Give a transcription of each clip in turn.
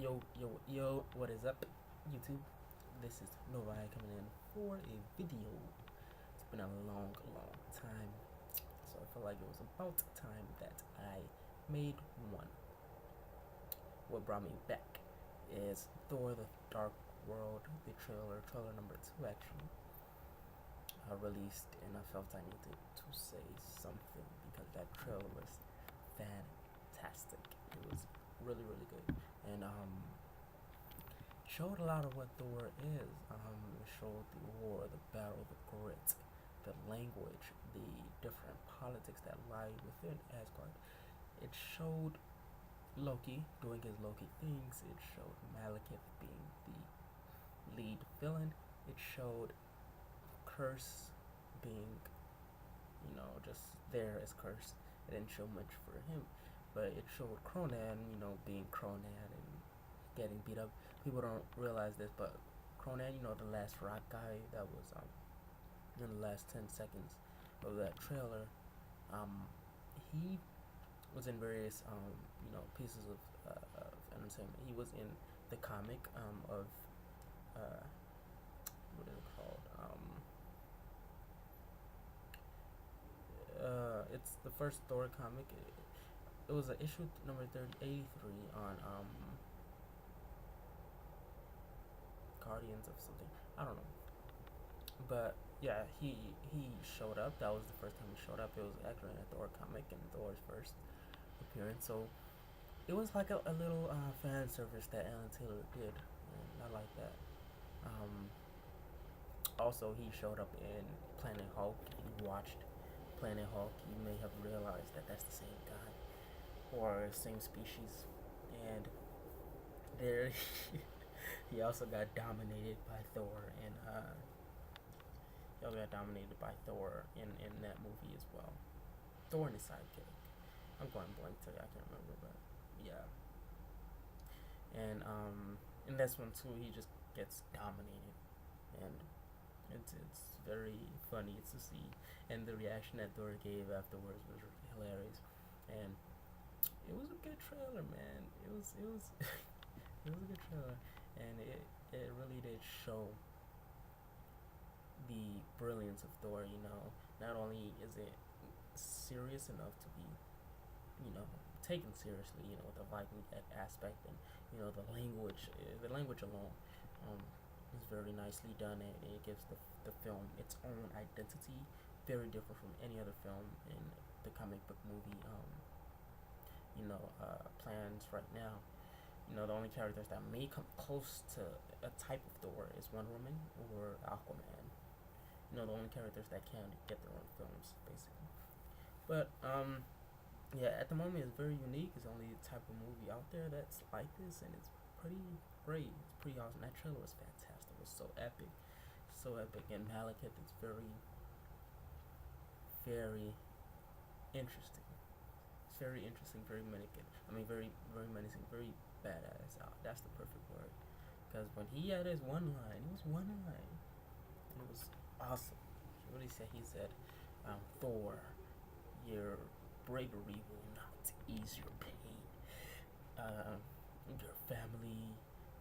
Yo, what is up, YouTube? This is Novi coming in for a video. It's been a long time, so I feel like it was about time that I made one. What brought me back is Thor the Dark World, the trailer number 2 actually, released, and I felt I needed to say something because that trailer was fantastic. It was really good, and showed a lot of what Thor is. It showed the war, the battle, the grit, the language, the different politics that lie within Asgard. It showed Loki doing his Loki things. It showed Malekith being the lead villain. It showed Curse being, just there as Curse. It didn't show much for him, but it showed Cronan, being Cronan and getting beat up. People don't realize this, but Cronan, the last rock guy that was in the last 10 seconds of that trailer, he was in various pieces of entertainment. He was in the comic of what is it called? It's the first Thor comic. It was an issue number 83 on Guardians of something. I don't know. But yeah, he showed up. That was the first time he showed up. It was actually in a Thor comic and Thor's first appearance. So it was like a little fan service that Alan Taylor did, and I like that. Also, he showed up in Planet Hulk. If you watched Planet Hulk, you may have realized that that's the same guy or same species, and there he also got dominated by Thor, and he also got dominated by Thor in that movie as well. Thor and his sidekick. I'm going blank today. I can't remember, but yeah. And in this one too, he just gets dominated, and it's very funny to see, and the reaction that Thor gave afterwards was hilarious, and it was a good trailer, man. It was it was a good trailer, and it really did show the brilliance of Thor. Not only is it serious enough to be, taken seriously, the Viking aspect, and the language alone is very nicely done, and it gives the film its own identity, very different from any other film in the comic book movie plans right now. The only characters that may come close to a type of Thor is Wonder Woman or Aquaman. The only characters that can get their own films, basically. But yeah, at the moment it's very unique. It's only the type of movie out there that's like this, and it's pretty great. It's pretty awesome. That trailer was fantastic. It was so epic, and Malekith is very, very interesting. It's very interesting, very menacing. Very menacing, very badass. That's the perfect word. Because when he had his one line, it was one line, and it was awesome. He said, Thor, your bravery will not ease your pain. Your family,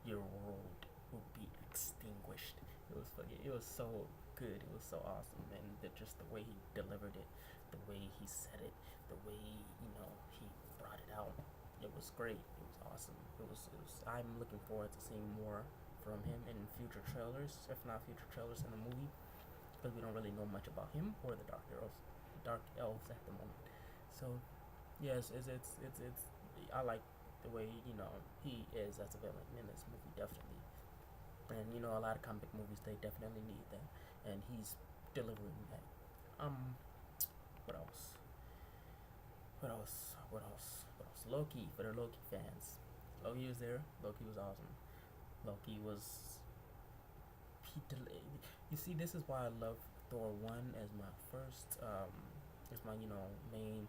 your world will be extinguished. It was funny. It was so good. It was so awesome, and just the way he delivered it, the way he said it, the way he brought it out. It was great. It was awesome. It was. I'm looking forward to seeing more from him in future trailers, if not future trailers in the movie, because we don't really know much about him or the Dark Elves at the moment. So yes, it's I like the way he is as a villain in this movie, definitely. And a lot of comic movies, they definitely need that, and he's delivering that. What else? What else? What else? What else? Loki, for the Loki fans. Loki was there. Loki was awesome. Loki was. You see, this is why I love Thor 1 as my first, as my, main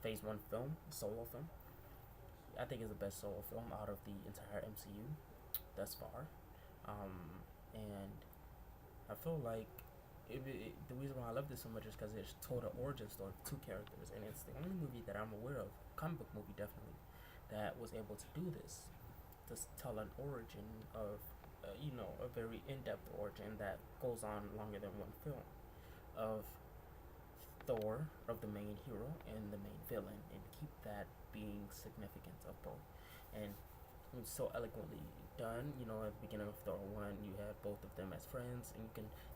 Phase 1 film, solo film. I think it's the best solo film out of the entire MCU thus far. And I feel like the reason why I love this so much is because it's told an origin story of two characters, and it's the only movie that I'm aware of, comic book movie definitely, that was able to do this. tell an origin of, a very in-depth origin that goes on longer than one film of Thor, of the main hero and the main villain, and keep that being significant of both. And it was so eloquently done. At the beginning of Thor one, you had both of them as friends, and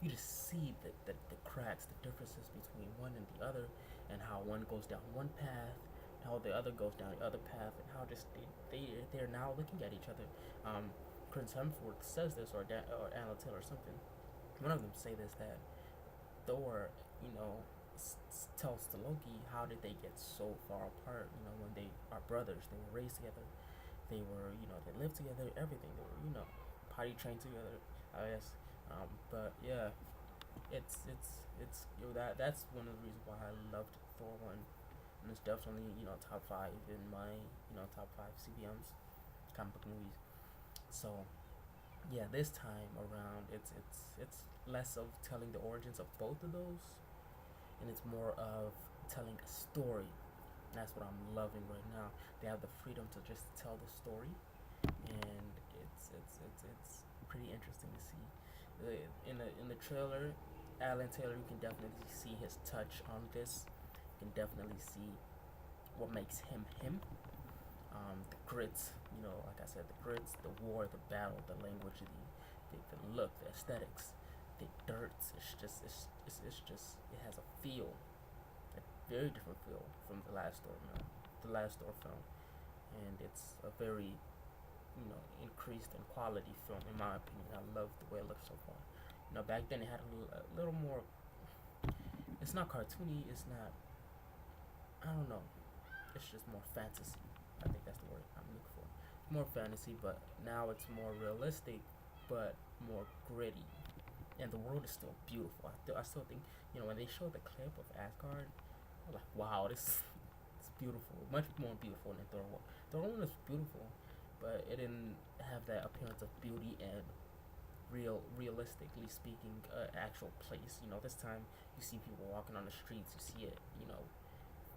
you just see the cracks, the differences between one and the other, and how one goes down one path, how the other goes down the other path, and how just they're now looking at each other. Chris Hemsworth says this, or Anna Taylor or something. One of them say this, that Thor, tells to Loki, how did they get so far apart? When they are brothers, they were raised together, they were, they lived together, everything. They were, potty trained together, I guess. But yeah, that's one of the reasons why I loved Thor one, and it's definitely top five in my top five CBMs, comic book movies. So yeah, this time around, it's less of telling the origins of both of those, and it's more of telling a story. That's what I'm loving right now. They have the freedom to just tell the story, and it's pretty interesting to see. In the trailer, Alan Taylor, you can definitely see his touch on this. You can definitely see what makes him him. The grits, like I said, the grits, the war, the battle, the language, the look, the aesthetics, the dirt. It has a feel, a very different feel from the last Thor film, and it's a very, increased in quality film in my opinion. I love the way it looks so far. Back then it had a little more. It's not cartoony. It's not. I don't know. It's just more fantasy. I think that's the word I'm looking for. More fantasy, but now it's more realistic, but more gritty. And the world is still beautiful. I still think, when they showed the clip of Asgard, I'm like, wow, this it's beautiful. Much more beautiful than Thor 1. Thor 1 was beautiful, but it didn't have that appearance of beauty and realistically speaking, actual place. This time you see people walking on the streets, you see it,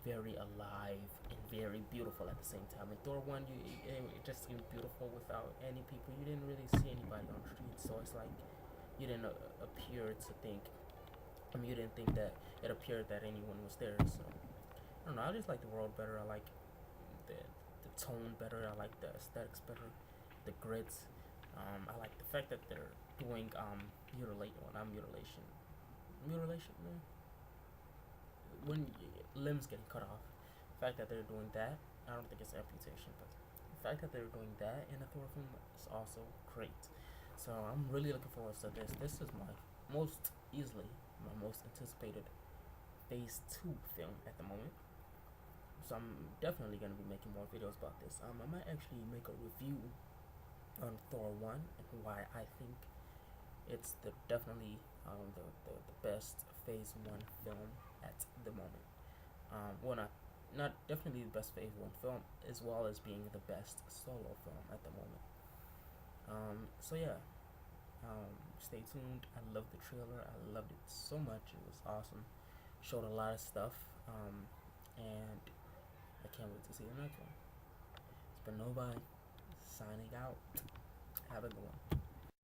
very alive and very beautiful at the same time. In Thor 1, it just seemed beautiful without any people. You didn't really see anybody on the streets, so it's like you didn't appear to think. You didn't think that it appeared that anyone was there. So I don't know. I just like the world better. I like the tone better. I like the aesthetics better. The grits. I like the fact that they're doing mutilation, man. When limbs getting cut off, the fact that they're doing that, I don't think it's amputation, but the fact that they're doing that in a Thor film is also great. So I'm really looking forward to this. This is my most anticipated Phase 2 film at the moment. So I'm definitely going to be making more videos about this. I might actually make a review on Thor 1 and why I think it's definitely the best Phase 1 film at the moment. Well, not definitely the best Phase 1 film, as well as being the best solo film at the moment. So yeah, stay tuned. I loved the trailer. I loved it so much. It was awesome. Showed a lot of stuff, and I can't wait to see the next one. It's been Nobody signing out. Have a good one.